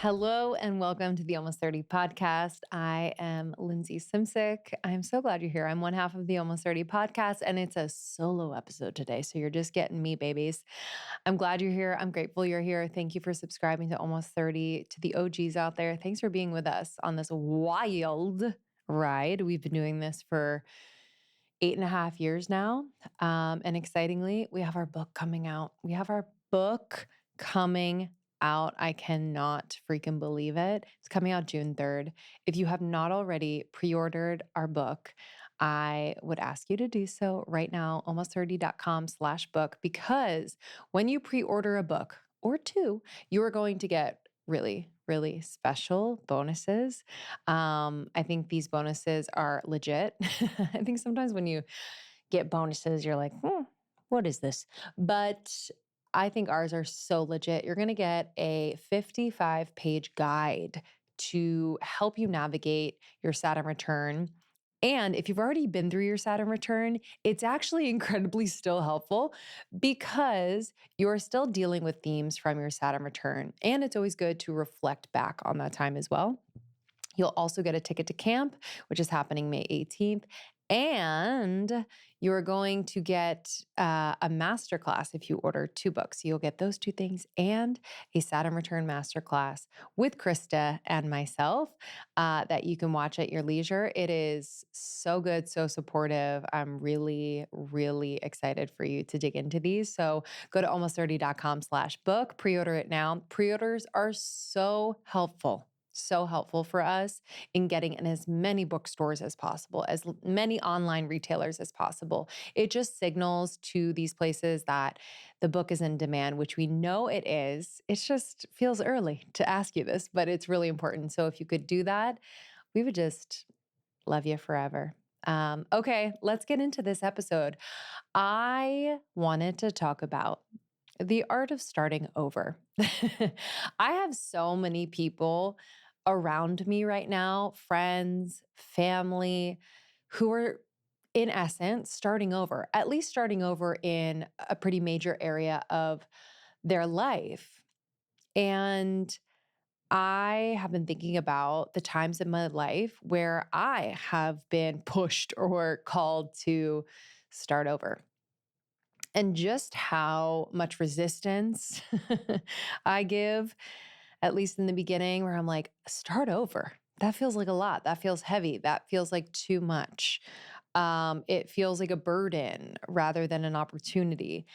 Hello and welcome to the Almost 30 podcast. I am Lindsey Simsick. I'm so glad you're here. I'm one half of the Almost 30 podcast, and it's a solo episode today. So you're just getting me, babies. I'm glad you're here. I'm grateful you're here. Thank you for subscribing to Almost 30, to the OGs out there. Thanks for being with us on this wild ride. We've been doing this for 8.5 years now. And excitingly, we have our book coming out. I cannot freaking believe it. It's coming out June 3rd. If you have not already pre-ordered our book, I would ask you to do so right now, almost30.com/book, because when you pre-order a book or two, you are going to get really, really special bonuses. I think these bonuses are legit. I think sometimes when you get bonuses, you're like, what is this? But I think ours are so legit. You're going to get a 55-page guide to help you navigate your Saturn return. And if you've already been through your Saturn return, it's actually incredibly still helpful because you're still dealing with themes from your Saturn return. And it's always good to reflect back on that time as well. You'll also get a ticket to camp, which is happening May 18th. And you're going to get a masterclass if you order 2 books. You'll get those 2 things and a Saturn Return masterclass with Krista and myself that you can watch at your leisure. It is so good, so supportive. I'm really, really excited for you to dig into these. So go to almost30.com/book, pre-order it now. Pre-orders are so helpful for us in getting in as many bookstores as possible, as many online retailers as possible. It just signals to these places that the book is in demand, which we know it is. It just feels early to ask you this, but it's really important. So if you could do that, we would just love you forever. Okay, let's get into this episode. I wanted to talk about the art of starting over. I have so many people around me right now, friends, family, who are in essence starting over, at least starting over in a pretty major area of their life. And I have been thinking about the times in my life where I have been pushed or called to start over, and just how much resistance I give, at least in the beginning, where I'm like, start over. That feels like a lot. That feels heavy. That feels like too much. It feels like a burden rather than an opportunity.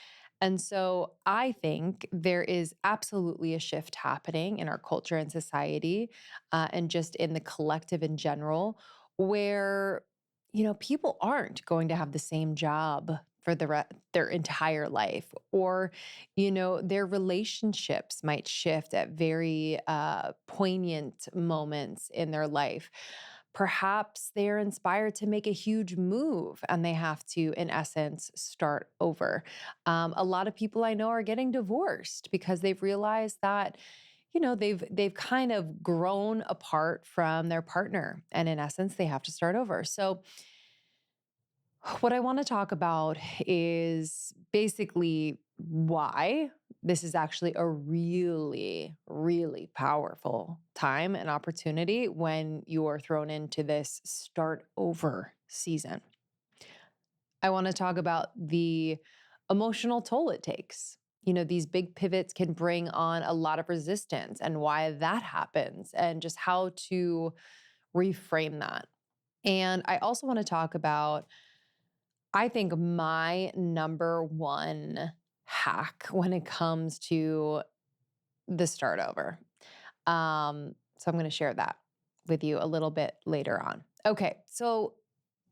And so I think there is absolutely a shift happening in our culture and society, and just in the collective in general, where people aren't going to have the same job for their entire life, or their relationships might shift at very poignant moments in their life. Perhaps they're inspired to make a huge move and they have to, in essence, start over. A lot of people I know are getting divorced because they've realized that they've kind of grown apart from their partner, and in essence they have to start over. So what I want to talk about is basically why this is actually a really, really powerful time and opportunity when you are thrown into this start over season. I want to talk about the emotional toll it takes. These big pivots can bring on a lot of resistance and why that happens, and just how to reframe that. And I also want to talk about, I think, my number one hack when it comes to the start over. So I'm going to share that with you a little bit later on. Okay, so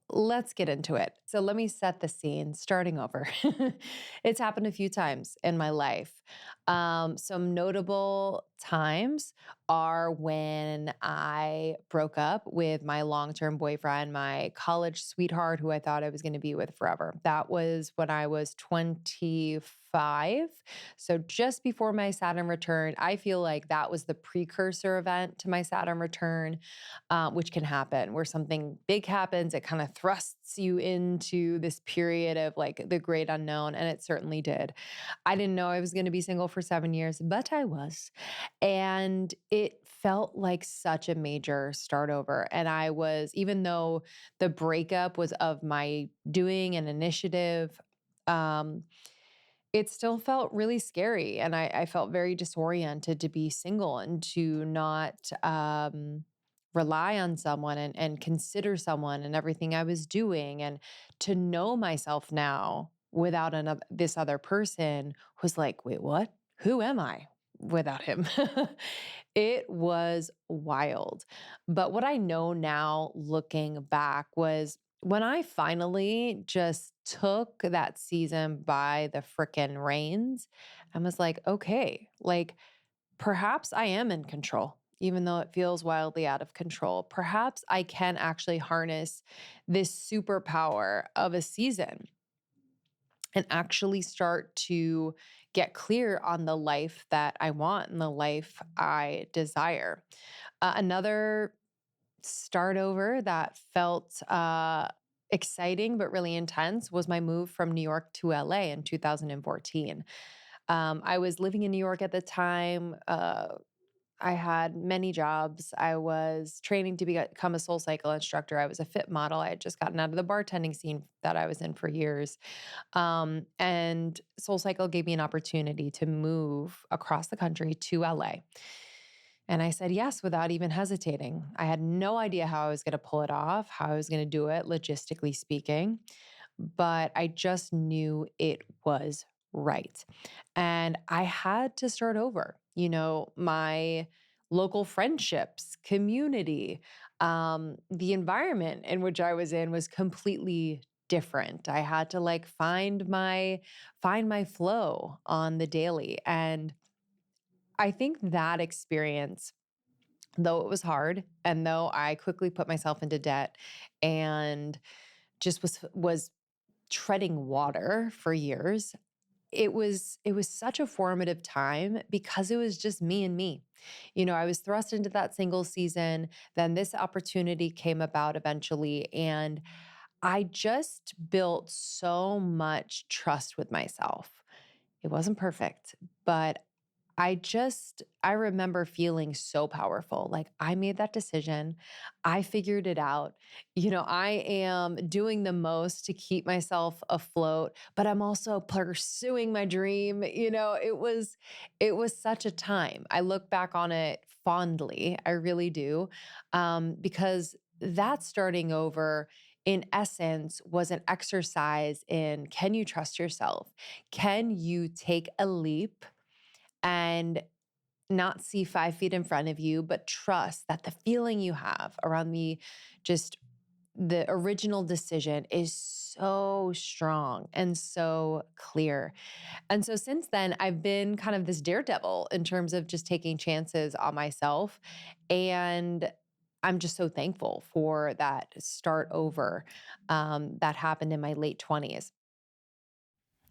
let's get into it. So let me set the scene, starting over. It's happened a few times in my life. Some notable times are when I broke up with my long-term boyfriend, my college sweetheart, who I thought I was going to be with forever. That was when I was 25. So just before my Saturn return. I feel like that was the precursor event to my Saturn return, which can happen where something big happens. It kind of thrusts you into this period of like the great unknown. And it certainly did. I didn't know I was going to be single for 7 years, but I was. And it felt like such a major start over. And I was, even though the breakup was of my doing and initiative, um, it still felt really scary. And I felt very disoriented to be single and to not rely on someone and consider someone and everything I was doing. And to know myself now without this other person was like, wait, what? Who am I without him? It was wild. But what I know now looking back was when I finally just took that season by the frickin' reins and was like, okay, like perhaps I am in control, even though it feels wildly out of control. Perhaps I can actually harness this superpower of a season and actually start to get clear on the life that I want and the life I desire. Another start over that felt exciting but really intense was my move from New York to LA in 2014. I was living in New York at the time. I had many jobs. I was training to become a soul cycle instructor. I was a fit model. I had just gotten out of the bartending scene that I was in for years. And Soul Cycle gave me an opportunity to move across the country to LA. And I said yes without even hesitating. I had no idea how I was going to pull it off, how I was going to do it, logistically speaking, but I just knew it was right. And I had to start over. My local friendships, community, the environment in which I was in was completely different. I had to like find my flow on the daily. And I think that experience, though it was hard and though I quickly put myself into debt and just was treading water for years, it was such a formative time because it was just me and me. I was thrust into that single season, then this opportunity came about eventually, and I just built so much trust with myself. It wasn't perfect, but I remember feeling so powerful. Like I made that decision. I figured it out. I am doing the most to keep myself afloat, but I'm also pursuing my dream. It was such a time. I look back on it fondly. I really do. Because that starting over in essence was an exercise in, can you trust yourself? Can you take a leap and not see 5 feet in front of you, but trust that the feeling you have around just the original decision is so strong and so clear. And so since then, I've been kind of this daredevil in terms of just taking chances on myself. And I'm just so thankful for that start over that happened in my late 20s.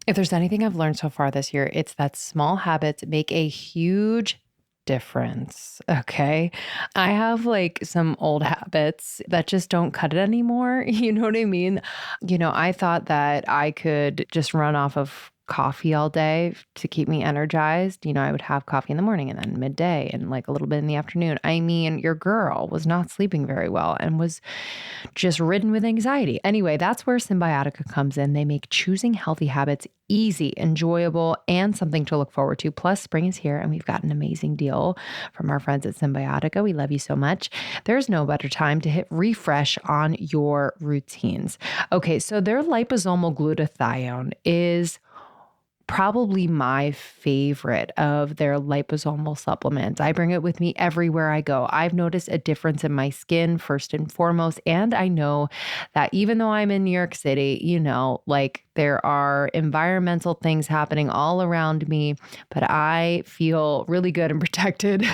If there's anything I've learned so far this year, it's that small habits make a huge difference. Okay. I have like some old habits that just don't cut it anymore. You know what I mean? I thought that I could just run off of coffee all day to keep me energized. I would have coffee in the morning and then midday and like a little bit in the afternoon. I mean, your girl was not sleeping very well and was just ridden with anxiety. Anyway, that's where Symbiotica comes in. They make choosing healthy habits easy, enjoyable, and something to look forward to. Plus, spring is here and we've got an amazing deal from our friends at Symbiotica. We love you so much. There's no better time to hit refresh on your routines. Okay, so their liposomal glutathione is probably my favorite of their liposomal supplements. I bring it with me everywhere I go. I've noticed a difference in my skin first and foremost. And I know that even though I'm in New York City, like there are environmental things happening all around me, but I feel really good and protected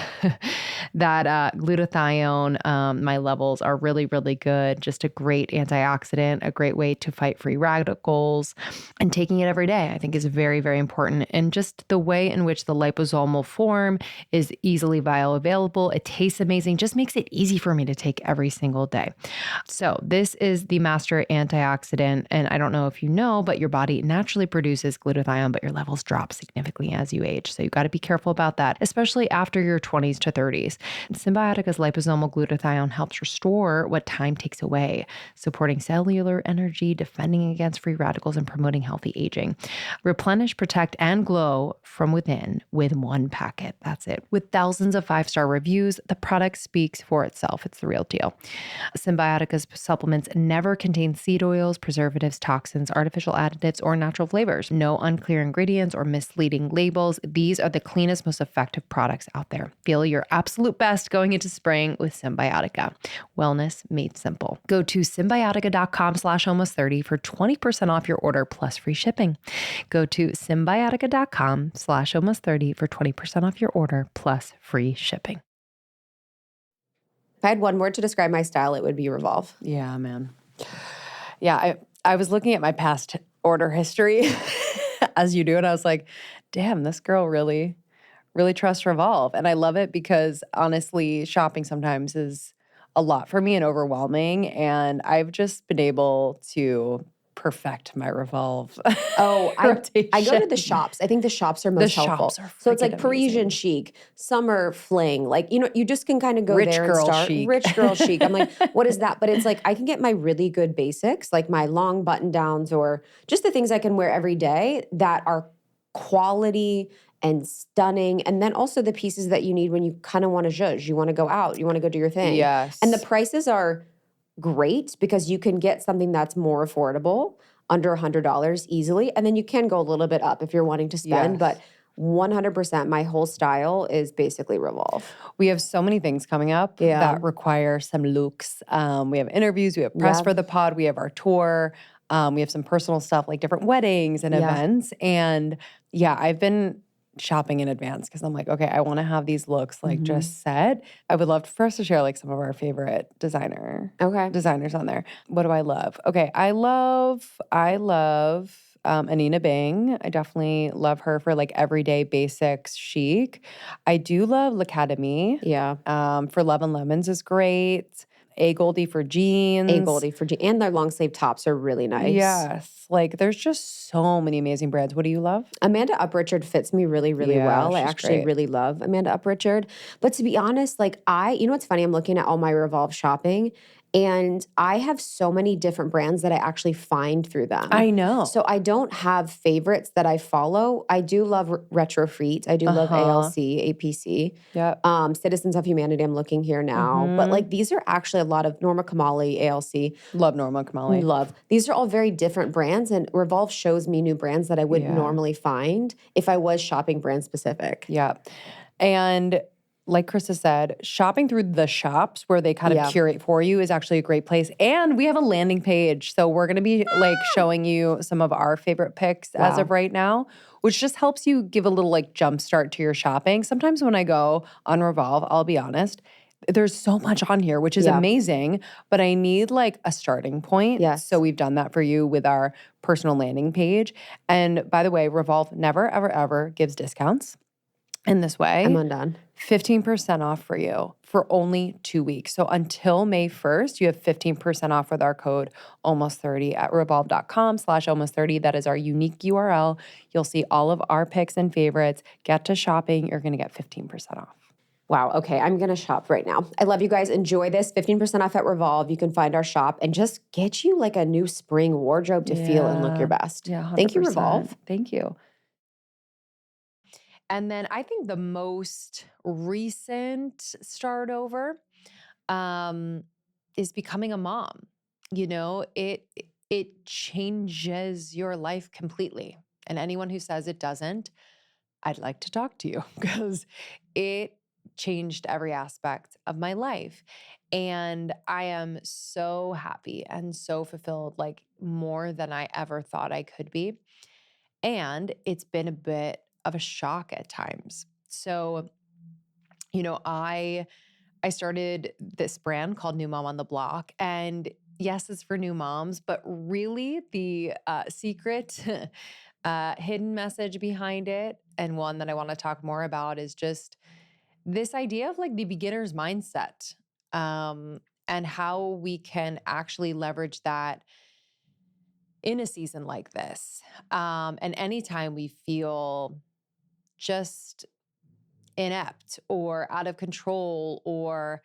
that glutathione, my levels are really, really good. Just a great antioxidant, a great way to fight free radicals. And taking it every day, I think, is very, very important. And just the way in which the liposomal form is easily bioavailable, it tastes amazing, just makes it easy for me to take every single day. So this is the master antioxidant. And I don't know if you know, but but your body naturally produces glutathione, but your levels drop significantly as you age. So you got to be careful about that, especially after your 20s to 30s. Symbiotica's liposomal glutathione helps restore what time takes away, supporting cellular energy, defending against free radicals, and promoting healthy aging. Replenish, protect, and glow from within with one packet. That's it. With thousands of 5-star reviews, the product speaks for itself. It's the real deal. Symbiotica's supplements never contain seed oils, preservatives, toxins, artificial additives, or natural flavors. No unclear ingredients or misleading labels. These are the cleanest, most effective products out there. Feel your absolute best going into spring with Symbiotica. Wellness made simple. Go to symbiotica.com/almost30 for 20% off your order plus free shipping. Go to symbiotica.com/almost30 for 20% off your order plus free shipping. If I had one word to describe my style, it would be Revolve. Yeah, man. Yeah, I was looking at my past order history as you do, and I was like, damn, this girl really trusts Revolve. And I love it because honestly, shopping sometimes is a lot for me and overwhelming. And I've just been able to perfect my Revolve rotation. I go to the shops. I think the shops are most helpful. shops are So it's like freaking Parisian amazing. chic, summer fling. Like, you just can kind of go Rich there and girl start. chic. Rich girl chic. I'm like, what is that? But it's like, I can get my really good basics, like my long button downs or just the things I can wear every day that are quality and stunning. And then also the pieces that you need when you kind of want to zhuzh. You want to go out. You want to go do your thing. Yes. And the prices are great because you can get something that's more affordable, under $100 easily. And then you can go a little bit up if you're wanting to spend. Yes. But 100%, my whole style is basically Revolve. We have so many things coming up that require some looks. We have interviews, we have press for the pod, we have our tour, we have some personal stuff like different weddings and events. And yeah, I've been shopping in advance because I'm like, okay, I want to have these looks like just set. I would love for us to share like some of our favorite designers on there. What do I love? Okay, I love Anina Bing. I definitely love her for like everyday basics chic. I do love L'Academie. Yeah. For Love and Lemons is great. A Goldie for jeans. And their long sleeve tops are really nice. Yes. Like there's just so many amazing brands. What do you love? Amanda Uprichard fits me really, really well. I actually really love Amanda Uprichard. But to be honest, like you know what's funny? I'm looking at all my Revolve shopping and I have so many different brands that I actually find through them. I know. So I don't have favorites that I follow. I do love Retro Freet. I do love ALC, APC. Yep. Citizens of Humanity, I'm looking here now. But like these are actually a lot of Norma Kamali, ALC. Love Norma Kamali. Love. These are all very different brands and Revolve shows me new brands that I wouldn't normally find if I was shopping brand specific. Yeah. And like Krista said, shopping through the shops where they kind of curate for you is actually a great place. And we have a landing page. So we're going to be like showing you some of our favorite picks as of right now, which just helps you give a little like jump start to your shopping. Sometimes when I go on Revolve, I'll be honest, there's so much on here, which is amazing, but I need like a starting point. Yes. So we've done that for you with our personal landing page. And by the way, Revolve never, ever, ever gives discounts in this way. I'm undone. 15% off for you for only 2 weeks. So until May 1st, you have 15% off with our code almost30 at revolve.com/almost30. That is our unique URL. You'll see all of our picks and favorites. Get to shopping. You're going to get 15% off. Wow. Okay. I'm going to shop right now. I love you guys. Enjoy this. 15% off at Revolve. You can find our shop and just get you like a new spring wardrobe to feel and look your best. Yeah, 100%. Thank you, Revolve. Thank you. And then I think the most recent start over is becoming a mom. You know, it changes your life completely. And anyone who says it doesn't, I'd like to talk to you because it changed every aspect of my life. And I am so happy and so fulfilled, like more than I ever thought I could be. And it's been a bit of a shock at times. So, you know, I started this brand called New Mom on the Block. And yes, it's for new moms, but really the secret hidden message behind it, and one that I want to talk more about, is just this idea of like the beginner's mindset and how we can actually leverage that in a season like this. And anytime we feel just inept or out of control or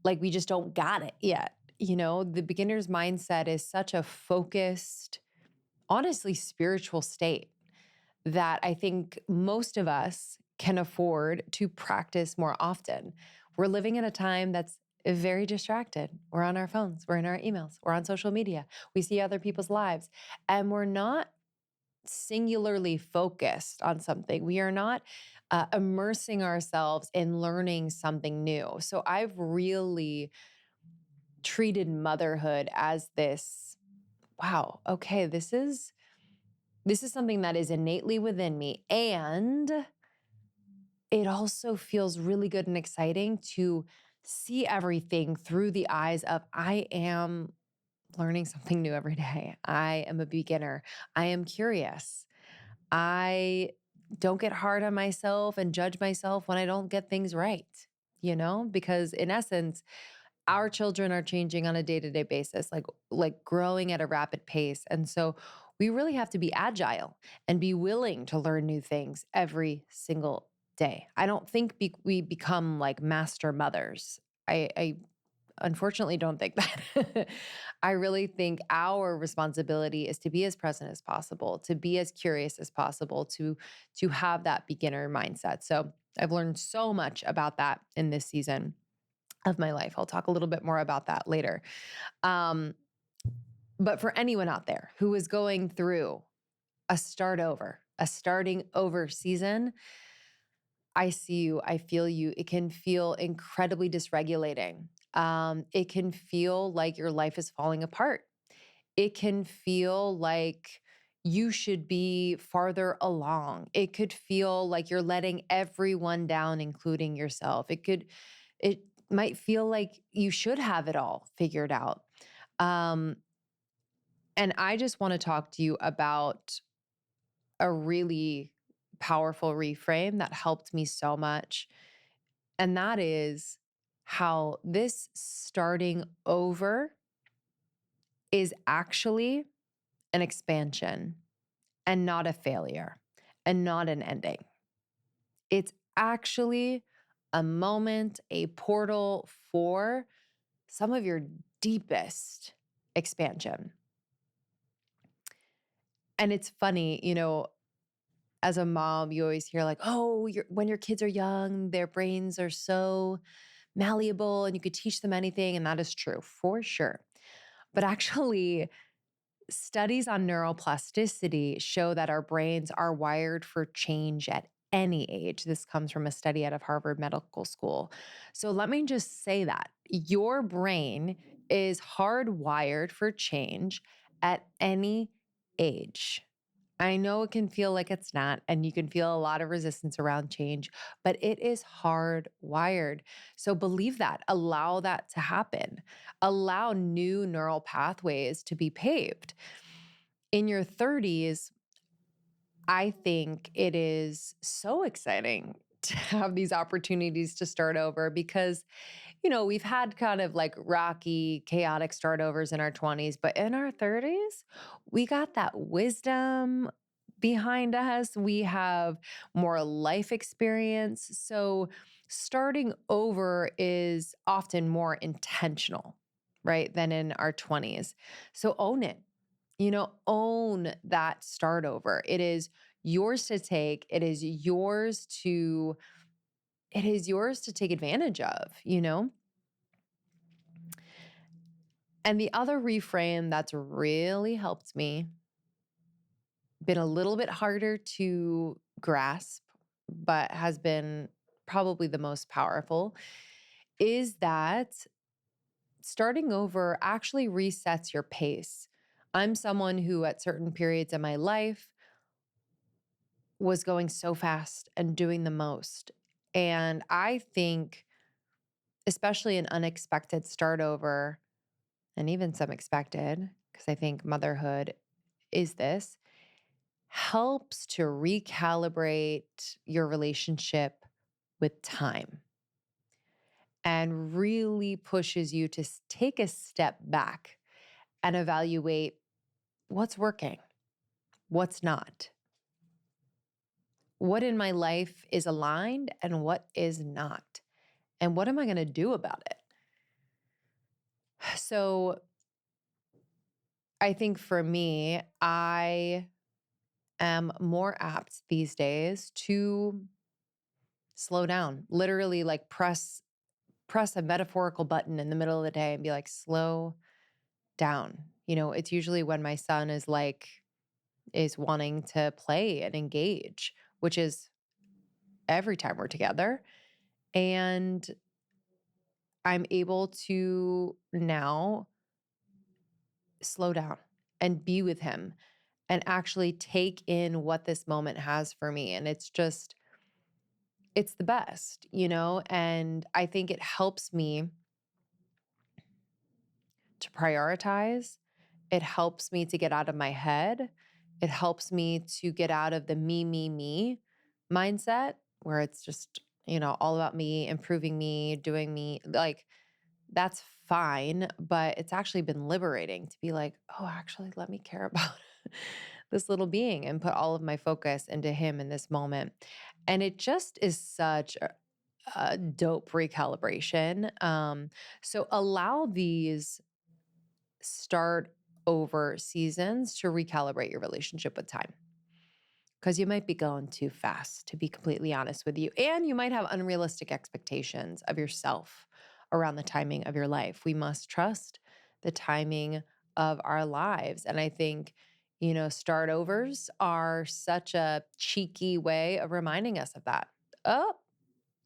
like we just don't got it yet, the beginner's mindset is such a focused, honestly, spiritual state that I think most of us can afford to practice more often. We're living in a time that's very distracted. We're on our phones, we're in our emails, we're on social media, we see other people's lives, and we're not singularly focused on something. We are not immersing ourselves in learning something new. So I've really treated motherhood as this, wow, okay, this is something that is innately within me. And it also feels really good and exciting to see everything through the eyes of I am learning something new every day. I am a beginner. I am curious. I don't get hard on myself and judge myself when I don't get things right, because in essence, our children are changing on a day-to-day basis, like growing at a rapid pace. And so we really have to be agile and be willing to learn new things every single day. I don't think we become like master mothers. I unfortunately don't think that. I really think our responsibility is to be as present as possible, to be as curious as possible, to have that beginner mindset. So I've learned so much about that in this season of my life. I'll talk a little bit more about that later. Um, but for anyone out there who is going through a starting over season, I see you, I feel you. It can feel incredibly dysregulating. It can feel like your life is falling apart. It can feel like you should be farther along. It could feel like you're letting everyone down, including yourself. It might feel like you should have it all figured out. Um, and I just want to talk to you about a really powerful reframe that helped me so much. And that is how this starting over is actually an expansion and not a failure and not an ending. It's actually a moment, a portal for some of your deepest expansion. And it's funny, as a mom, you always hear like, oh, when your kids are young, their brains are so malleable and you could teach them anything. And that is true for sure. But actually, studies on neuroplasticity show that our brains are wired for change at any age. This comes from a study out of Harvard Medical School. So let me just say that your brain is hardwired for change at any age. I know it can feel like it's not, and you can feel a lot of resistance around change, but it is hardwired. So believe that, allow that to happen, allow new neural pathways to be paved. In your 30s, I think it is so exciting to have these opportunities to start over because we've had kind of like rocky, chaotic startovers in our 20s, but in our 30s, we got that wisdom behind us. We have more life experience. So starting over is often more intentional, right, than in our 20s. So own it. Own that start over. It is yours to take. It is yours to take advantage of. And the other reframe that's really helped me, been a little bit harder to grasp, but has been probably the most powerful, is that starting over actually resets your pace. I'm someone who, at certain periods in my life, was going so fast and doing the most. And I think, especially an unexpected start over, and even some expected, because I think motherhood is this, helps to recalibrate your relationship with time and really pushes you to take a step back and evaluate what's working? What's not? What in my life is aligned and what is not? And what am I going to do about it? So I think for me, I am more apt these days to slow down, literally like press a metaphorical button in the middle of the day and be like, slow down. It's usually when my son is wanting to play and engage, which is every time we're together. And I'm able to now slow down and be with him and actually take in what this moment has for me. And it's the best, And I think it helps me to prioritize. It helps me to get out of my head. It helps me to get out of the me mindset where it's just, all about me, improving me, doing me. Like, that's fine, but it's actually been liberating to be like, oh, actually, let me care about this little being and put all of my focus into him in this moment. And it just is such a dope recalibration. So allow these start over seasons to recalibrate your relationship with time. Because you might be going too fast, to be completely honest with you. And you might have unrealistic expectations of yourself around the timing of your life. We must trust the timing of our lives. And I think, start overs are such a cheeky way of reminding us of that. Oh,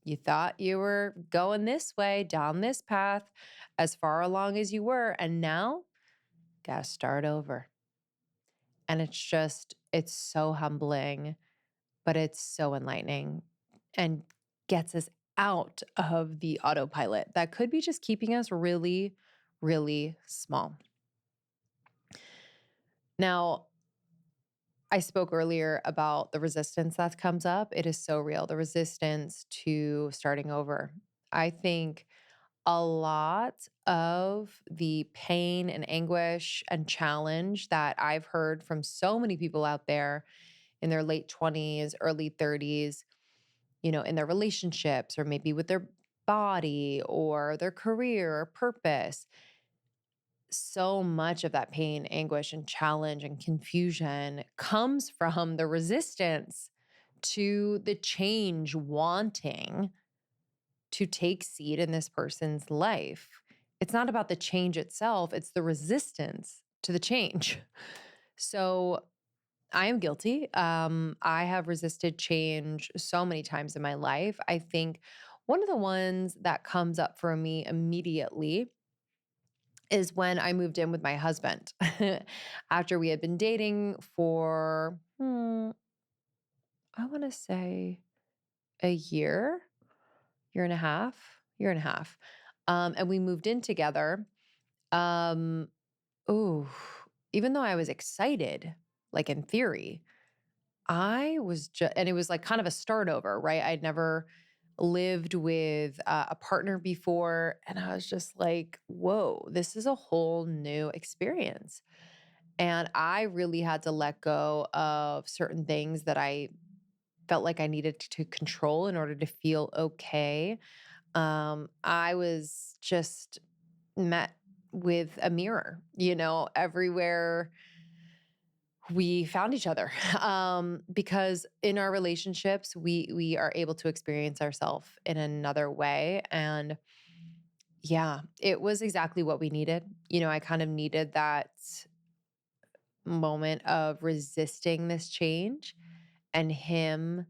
you thought you were going this way, down this path, as far along as you were. And now, gotta start over. And it's so humbling, but it's so enlightening and gets us out of the autopilot that could be just keeping us really, really small. Now, I spoke earlier about the resistance that comes up. It is so real, the resistance to starting over. I think a lot of the pain and anguish and challenge that I've heard from so many people out there in their late 20s, early 30s, in their relationships or maybe with their body or their career or purpose. So much of that pain, anguish, and challenge and confusion comes from the resistance to the change wanting to take seat in this person's life. It's not about the change itself, it's the resistance to the change. So I am guilty. I have resisted change so many times in my life. I think one of the ones that comes up for me immediately is when I moved in with my husband after we had been dating for, I want to say a year and a half, year and a half. And we moved in together. Um, oh, even though I was excited, like in theory, I was just, and it was like kind of a start over, right? I'd never lived with a partner before. And I was just like, whoa, this is a whole new experience. And I really had to let go of certain things that I felt like I needed to control in order to feel okay. I was just met with a mirror, everywhere we found each other. Because in our relationships, we are able to experience ourselves in another way. And yeah, it was exactly what we needed. I kind of needed that moment of resisting this change and him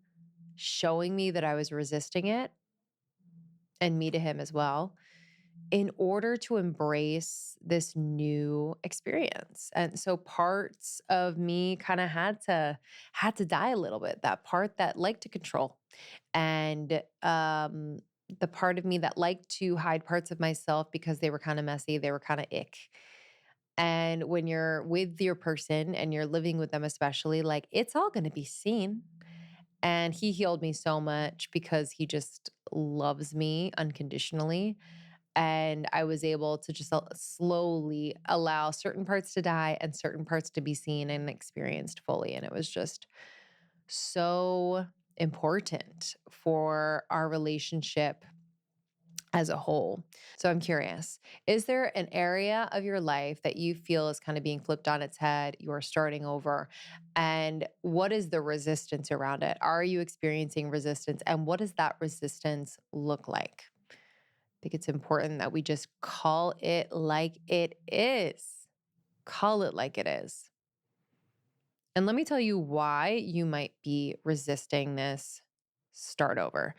showing me that I was resisting it and me to him as well in order to embrace this new experience. And so parts of me kind of had to die a little bit. That part that liked to control and the part of me that liked to hide parts of myself because they were kind of messy, they were kind of ick. And when you're with your person and you're living with them especially, like it's all going to be seen. And he healed me so much because he just loves me unconditionally. And I was able to just slowly allow certain parts to die and certain parts to be seen and experienced fully. And it was just so important for our relationship as a whole. So I'm curious, is there an area of your life that you feel is kind of being flipped on its head? You're starting over. And what is the resistance around it? Are you experiencing resistance? And what does that resistance look like? I think it's important that we just call it like it is. Call it like it is. And let me tell you why you might be resisting this start over.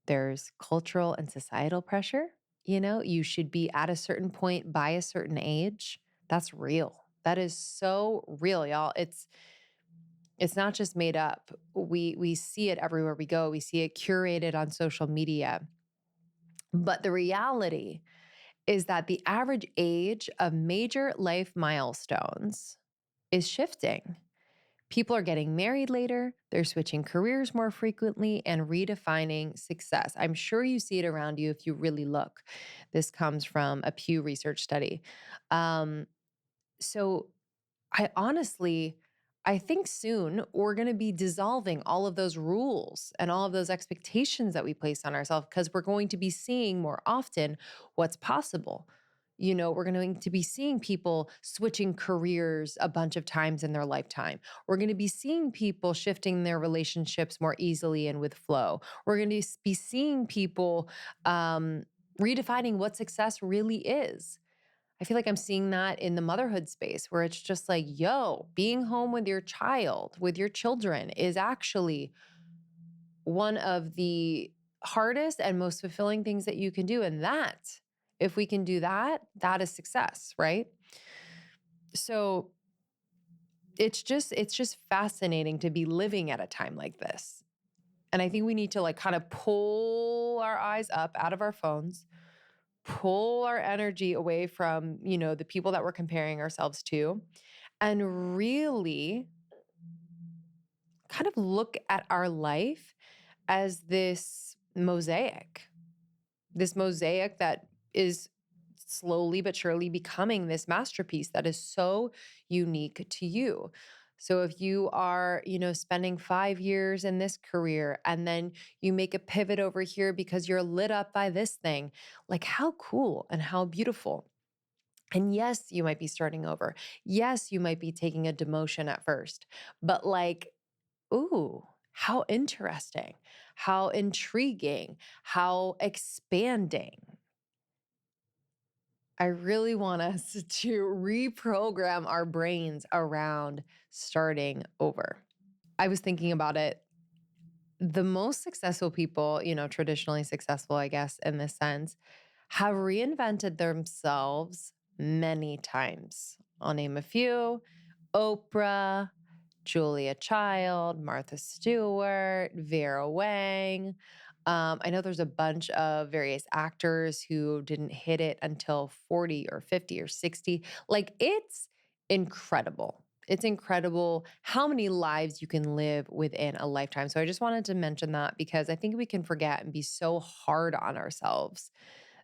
There's cultural and societal pressure. You know, you should be at a certain point by a certain age. That's real. That is so real, y'all. It's not just made up. We see it everywhere we go. We see it curated on social media. But the reality is that the average age of major life milestones is shifting. People are getting married later, they're switching careers more frequently, and redefining success. I'm sure you see it around you if you really look. This comes from a Pew Research study. Um, so I honestly, I think soon we're going to be dissolving all of those rules and all of those expectations that we place on ourselves because we're going to be seeing more often what's possible. You know, we're going to be seeing people switching careers a bunch of times in their lifetime. We're going to be seeing people shifting their relationships more easily and with flow. We're going to be seeing people redefining what success really is. I feel like I'm seeing that in the motherhood space where it's just like, yo, being home with your child, with your children is actually one of the hardest and most fulfilling things that you can do. And that, if we can do that, that is success, right? So it's just fascinating to be living at a time like this. And I think we need to like kind of pull our eyes up out of our phones, pull our energy away from, you know, the people that we're comparing ourselves to, and really kind of look at our life as this mosaic that is slowly but surely becoming this masterpiece that is so unique to you. So if you are, you know, spending 5 years in this career and then you make a pivot over here because you're lit up by this thing, like how cool and how beautiful. And yes, you might be starting over. Yes, you might be taking a demotion at first, but like, ooh, how interesting, how intriguing, how expanding. I really want us to reprogram our brains around starting over. I was thinking about it. The most successful people, you know, traditionally successful, I guess, in this sense, have reinvented themselves many times. I'll name a few: Oprah, Julia Child, Martha Stewart, Vera Wang. I know there's a bunch of various actors who didn't hit it until 40 or 50 or 60. Like, it's incredible. It's incredible how many lives you can live within a lifetime. So I just wanted to mention that because I think we can forget and be so hard on ourselves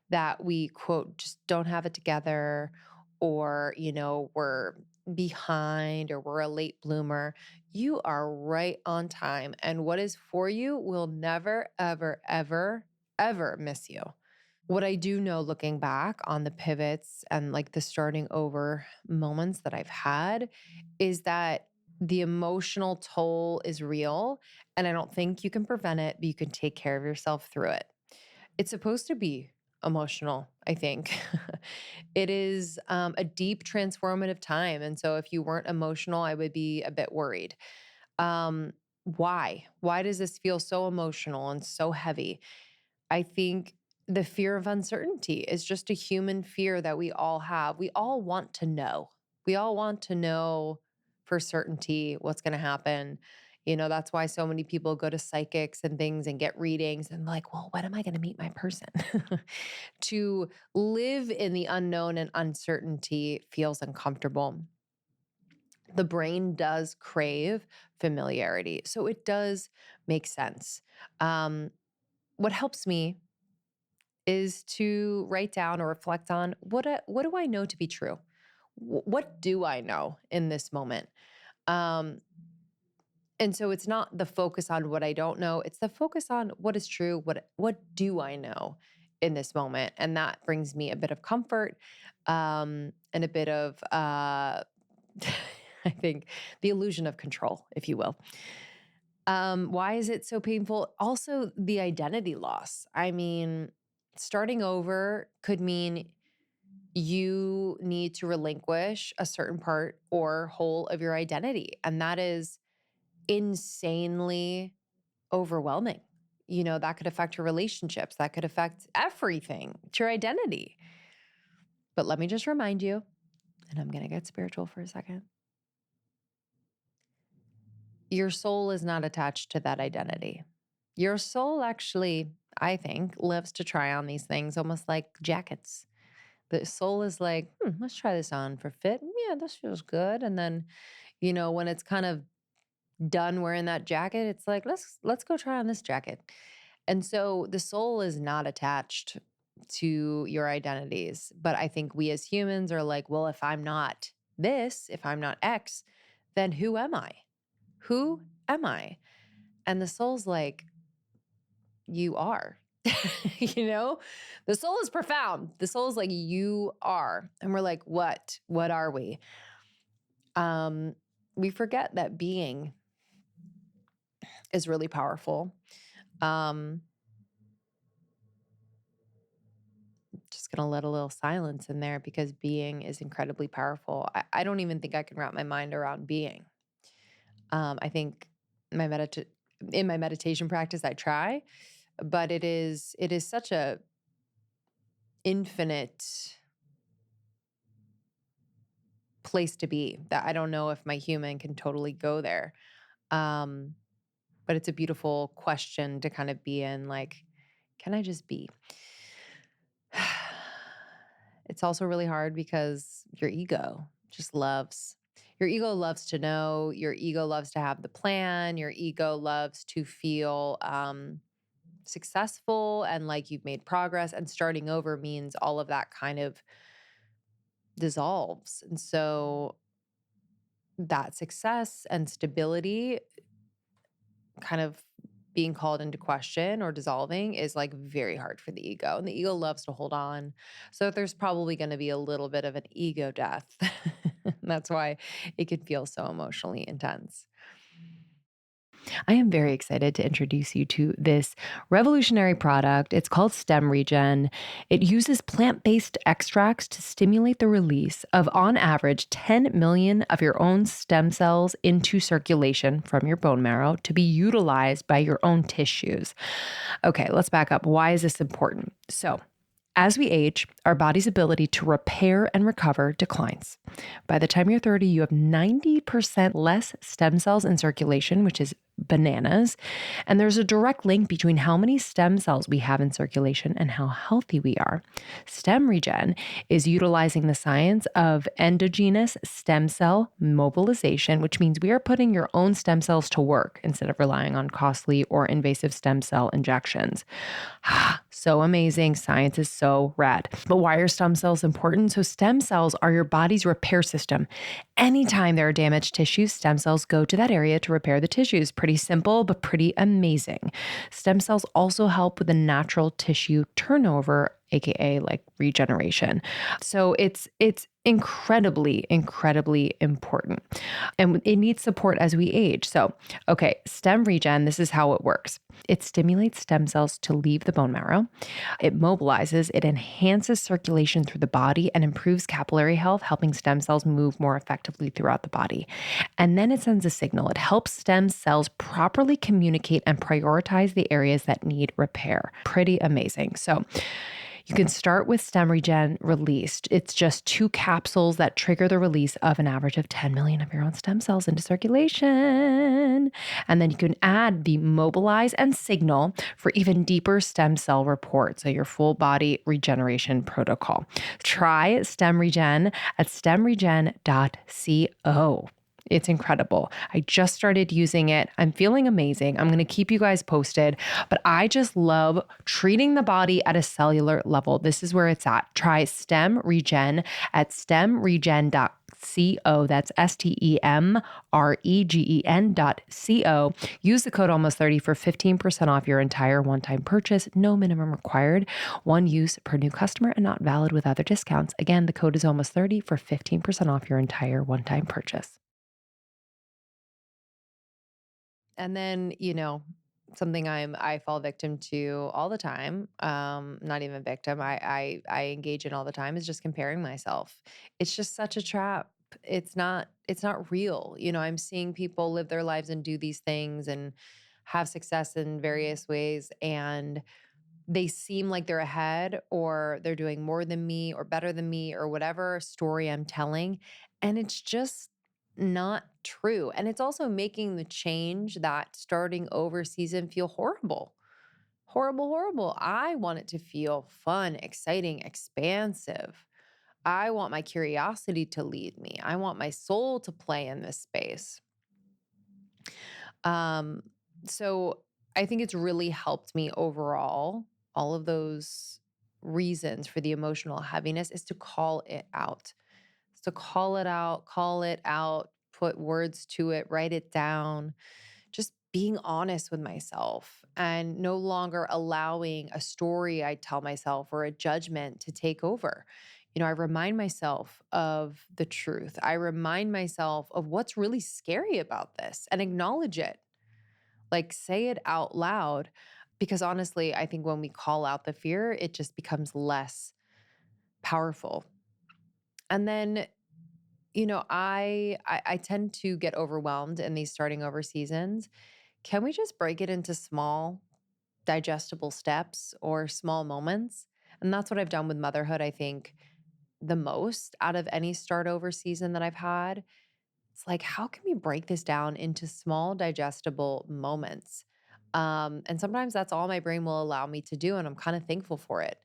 that we, quote, just don't have it together, or, you know, we're behind, or we're a late bloomer. You are right on time. And what is for you will never, ever, ever, ever miss you. What I do know looking back on the pivots and like the starting over moments that I've had is that the emotional toll is real. And I don't think you can prevent it, but you can take care of yourself through it. It's supposed to be emotional, I think. It is a deep transformative time. And so if you weren't emotional, I would be a bit worried. Why? Why does this feel so emotional and so heavy? I think the fear of uncertainty is just a human fear that we all have. We all want to know. We all want to know for certainty what's going to happen. You know, that's why so many people go to psychics and things and get readings and like, well, when am I going to meet my person? To live in the unknown and uncertainty feels uncomfortable. The brain does crave familiarity. So it does make sense. What helps me is to write down or reflect on what do I know to be true? What do I know in this moment? Um, and so it's not the focus on what I don't know, it's the focus on what is true, what do I know in this moment? And that brings me a bit of comfort, and a bit of I think the illusion of control, if you will. Why is it so painful? Also, the identity loss. I mean, starting over could mean you need to relinquish a certain part or whole of your identity. And that is insanely overwhelming. That could affect your relationships, that could affect everything, it's your identity. But let me just remind you, and I'm going to get spiritual for a second. Your soul is not attached to that identity. Your soul actually, I think, lives to try on these things almost like jackets. The soul is like, let's try this on for fit. Yeah, this feels good. And then, when it's kind of done wearing that jacket, it's like, let's go try on this jacket. And so the soul is not attached to your identities. But I think we as humans are like, well, if I'm not this, if I'm not X, then who am I? Who am I? And the soul's like, you are. The soul is profound. The soul is like, you are. And we're like, what? What are we? We forget that being is really powerful. Just going to let a little silence in there because being is incredibly powerful. I don't even think I can wrap my mind around being. I think in my meditation practice, I try, but it is such a infinite place to be that I don't know if my human can totally go there. But it's a beautiful question to kind of be in, like, can I just be? It's also really hard because your ego loves to know, your ego loves to have the plan, your ego loves to feel successful and like you've made progress, and starting over means all of that kind of dissolves. And so that success and stability kind of being called into question or dissolving is like very hard for the ego. And the ego loves to hold on. So there's probably going to be a little bit of an ego death. That's why it could feel so emotionally intense. I am very excited to introduce you to this revolutionary product. It's called Stem Regen. It uses plant-based extracts to stimulate the release of, on average, 10 million of your own stem cells into circulation from your bone marrow to be utilized by your own tissues. Okay, let's back up. Why is this important? So, as we age, our body's ability to repair and recover declines. By the time you're 30, you have 90% less stem cells in circulation, which is bananas. And there's a direct link between how many stem cells we have in circulation and how healthy we are. Stem Regen is utilizing the science of endogenous stem cell mobilization, which means we are putting your own stem cells to work instead of relying on costly or invasive stem cell injections. So amazing. Science is so rad. But why are stem cells important? So stem cells are your body's repair system. Anytime there are damaged tissues, stem cells go to that area to repair the tissues. Pretty simple, but pretty amazing. Stem cells also help with the natural tissue turnover, aka like regeneration. So it's incredibly, incredibly important. And it needs support as we age. So, okay, Stem Regen, this is how it works. It stimulates stem cells to leave the bone marrow. It mobilizes, it enhances circulation through the body and improves capillary health, helping stem cells move more effectively throughout the body. And then it sends a signal. It helps stem cells properly communicate and prioritize the areas that need repair. Pretty amazing. So, you can start with Stem Regen released. It's just 2 capsules that trigger the release of an average of 10 million of your own stem cells into circulation. And then you can add the Mobilize and Signal for even deeper stem cell report. So your full body regeneration protocol. Try Stem Regen at stemregen.co. It's incredible. I just started using it. I'm feeling amazing. I'm going to keep you guys posted, but I just love treating the body at a cellular level. This is where it's at. Try Stem Regen at stemregen.co. That's STEMREGEN.co. Use the code almost 30 for 15% off your entire one-time purchase. No minimum required. One use per new customer and not valid with other discounts. Again, the code is almost 30 for 15% off your entire one-time purchase. And then, something I fall victim to all the time, not even victim, I engage in all the time is just comparing myself. It's just such a trap. It's not real. I'm seeing people live their lives and do these things and have success in various ways, and they seem like they're ahead or they're doing more than me or better than me or whatever story I'm telling. And it's just not true. And it's also making the change that starting over season feel horrible. Horrible, horrible. I want it to feel fun, exciting, expansive. I want my curiosity to lead me. I want my soul to play in this space. Um, so I think it's really helped me overall. All of those reasons for the emotional heaviness is to call it out. Is to call it out, put words to it, write it down, just being honest with myself and no longer allowing a story I tell myself or a judgment to take over. I remind myself of the truth. I remind myself of what's really scary about this and acknowledge it. Like, say it out loud, because honestly, I think when we call out the fear, it just becomes less powerful. And then, I tend to get overwhelmed in these starting over seasons. Can we just break it into small, digestible steps or small moments? And that's what I've done with motherhood, I think, the most out of any start over season that I've had. It's like, how can we break this down into small, digestible moments? And sometimes that's all my brain will allow me to do. And I'm kind of thankful for it.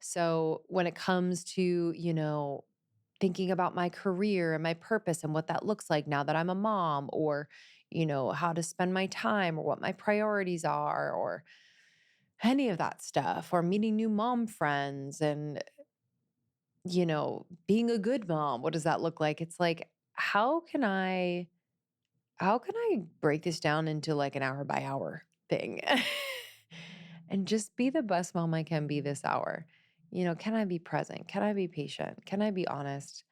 So when it comes to, thinking about my career and my purpose and what that looks like now that I'm a mom, or, how to spend my time or what my priorities are, or any of that stuff, or meeting new mom friends and, being a good mom, what does that look like? It's like, how can I break this down into like an hour by hour thing and just be the best mom I can be this hour? Can I be present? Can I be patient? Can I be honest?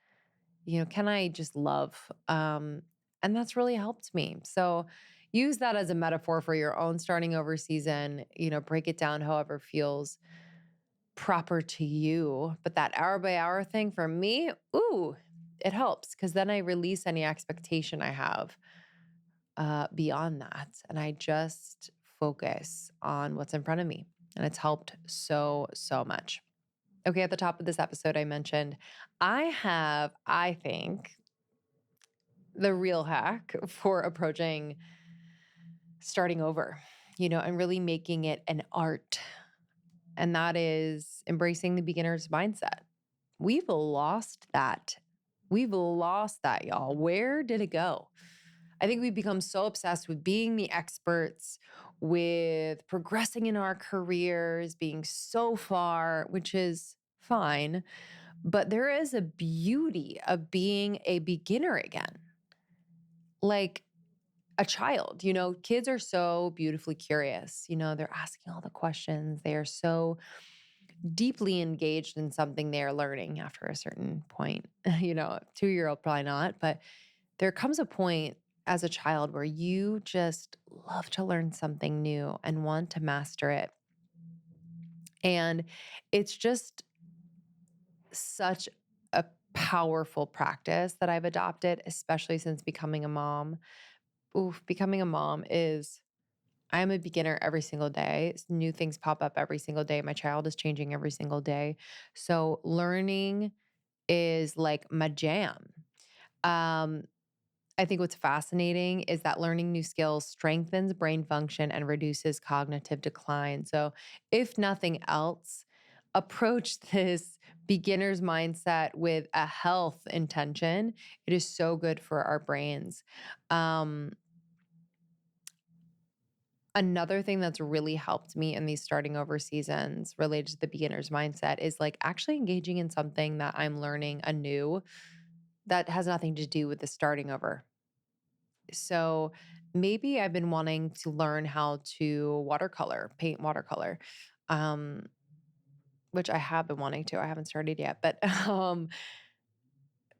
Can I just love? And that's really helped me. So use that as a metaphor for your own starting over season, break it down however feels proper to you. But that hour by hour thing for me, ooh, it helps because then I release any expectation I have beyond that. And I just focus on what's in front of me. And it's helped so, so much. Okay, at the top of this episode, I mentioned I have, I think, the real hack for approaching starting over, and really making it an art. And that is embracing the beginner's mindset. We've lost that. We've lost that, y'all. Where did it go? I think we've become so obsessed with being the experts, with progressing in our careers, being so far, which is fine. But there is a beauty of being a beginner again, like a child. Kids are so beautifully curious. They're asking all the questions. They are so deeply engaged in something they are learning after a certain point. 2-year-old, probably not, but there comes a point as a child where you just love to learn something new and want to master it. And it's just such a powerful practice that I've adopted, especially since becoming a mom. Oof, becoming a mom is, I'm a beginner every single day. New things pop up every single day. My child is changing every single day. So learning is like my jam. Um, I think what's fascinating is that learning new skills strengthens brain function and reduces cognitive decline. So, if nothing else, approach this beginner's mindset with a health intention, it is so good for our brains. Um, Another thing that's really helped me in these starting over seasons related to the beginner's mindset is like actually engaging in something that I'm learning anew that has nothing to do with the starting over. So maybe I've been wanting to learn how to watercolor, paint watercolor, um, which I have been wanting to. I haven't started yet, but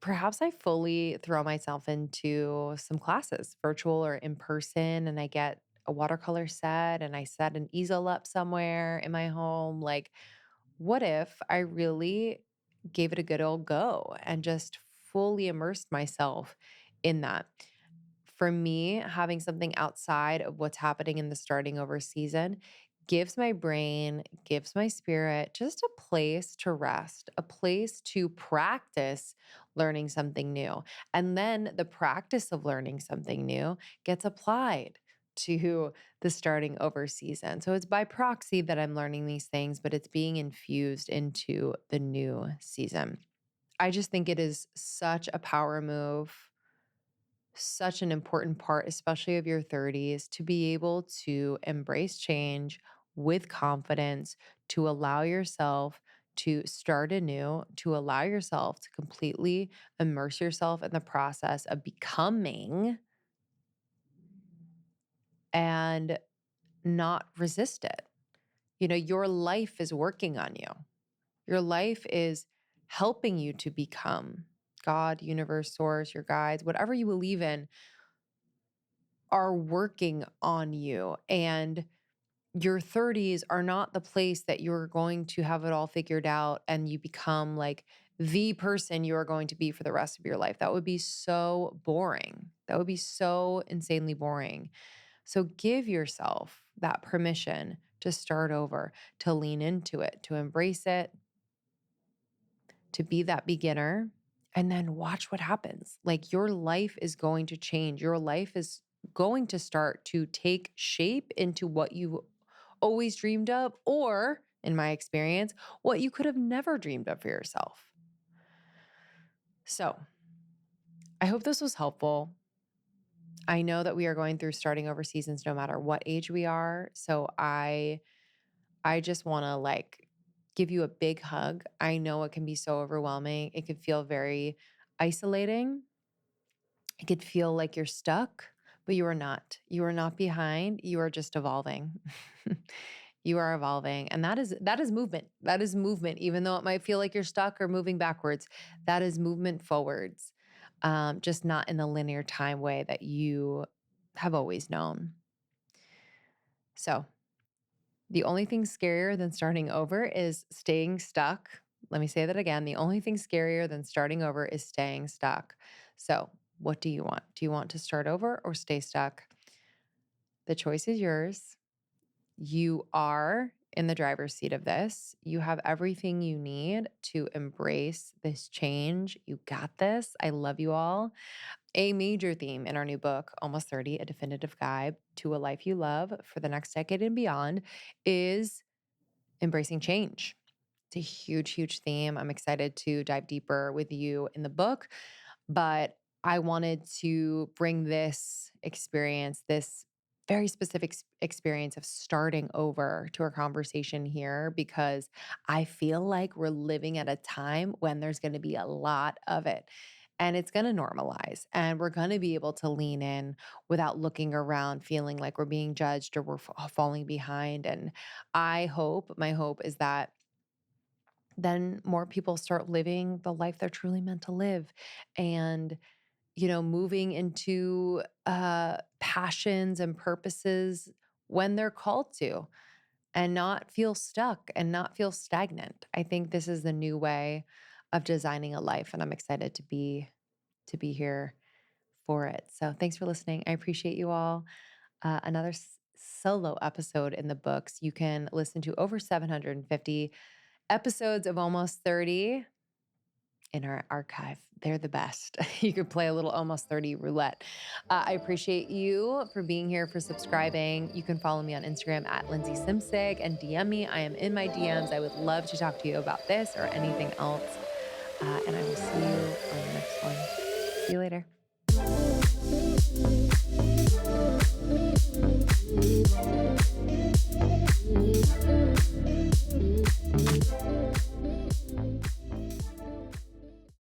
perhaps I fully throw myself into some classes, virtual or in person, and I get a watercolor set and I set an easel up somewhere in my home. Like, what if I really gave it a good old go and just fully immersed myself in that? For me, having something outside of what's happening in the starting over season gives my brain, gives my spirit just a place to rest, a place to practice learning something new. And then the practice of learning something new gets applied to the starting over season. So it's by proxy that I'm learning these things, but it's being infused into the new season. I just think it is such a power move, such an important part, especially of your 30s, to be able to embrace change with confidence, to allow yourself to start anew, to allow yourself to completely immerse yourself in the process of becoming and not resist it. You know, your life is working on you. Your life is helping you to become God, universe, source, your guides, whatever you believe in are working on you. And your 30s are not the place that you're going to have it all figured out and you become like the person you are going to be for the rest of your life. That would be so boring. That would be so insanely boring. So give yourself that permission to start over, to lean into it, to embrace it, to be that beginner, and then watch what happens. Like your life is going to change. Your life is going to start to take shape into what you always dreamed of, or in my experience, what you could have never dreamed of for yourself. So I hope this was helpful. I know that we are going through starting over seasons no matter what age we are. So I just want to like give you a big hug. I know it can be so overwhelming. It could feel very isolating. It could feel like you're stuck, but you are not. You are not behind. You are just evolving. You are evolving. And that is movement. That is movement. Even though it might feel like you're stuck or moving backwards, that is movement forwards. Just not in the linear time way that you have always known. So the only thing scarier than starting over is staying stuck. Let me say that again. The only thing scarier than starting over is staying stuck. So, what do you want? Do you want to start over or stay stuck? The choice is yours. You are in the driver's seat of this. You have everything you need to embrace this change. You got this. I love you all. A major theme in our new book, Almost 30, A Definitive Guide to a Life You Love for the Next Decade and Beyond, is embracing change. It's a huge, huge theme. I'm excited to dive deeper with you in the book, but I wanted to bring this experience, this very specific experience of starting over to our conversation here because I feel like we're living at a time when there's going to be a lot of it. And it's going to normalize, and we're going to be able to lean in without looking around, feeling like we're being judged or we're falling behind. And my hope is that then more people start living the life they're truly meant to live and, moving into passions and purposes when they're called to and not feel stuck and not feel stagnant. I think this is the new way of designing a life, and I'm excited to be here for it. So thanks for listening. I appreciate you all. Another solo episode in the books. You can listen to over 750 episodes of Almost 30 in our archive. They're the best. You could play a little almost 30 roulette. I appreciate you for being here, for subscribing. You can follow me on Instagram at Lindsey Simsig and DM me. I am in my DMs. I would love to talk to you about this or anything else. And I will see you on the next one. See you later.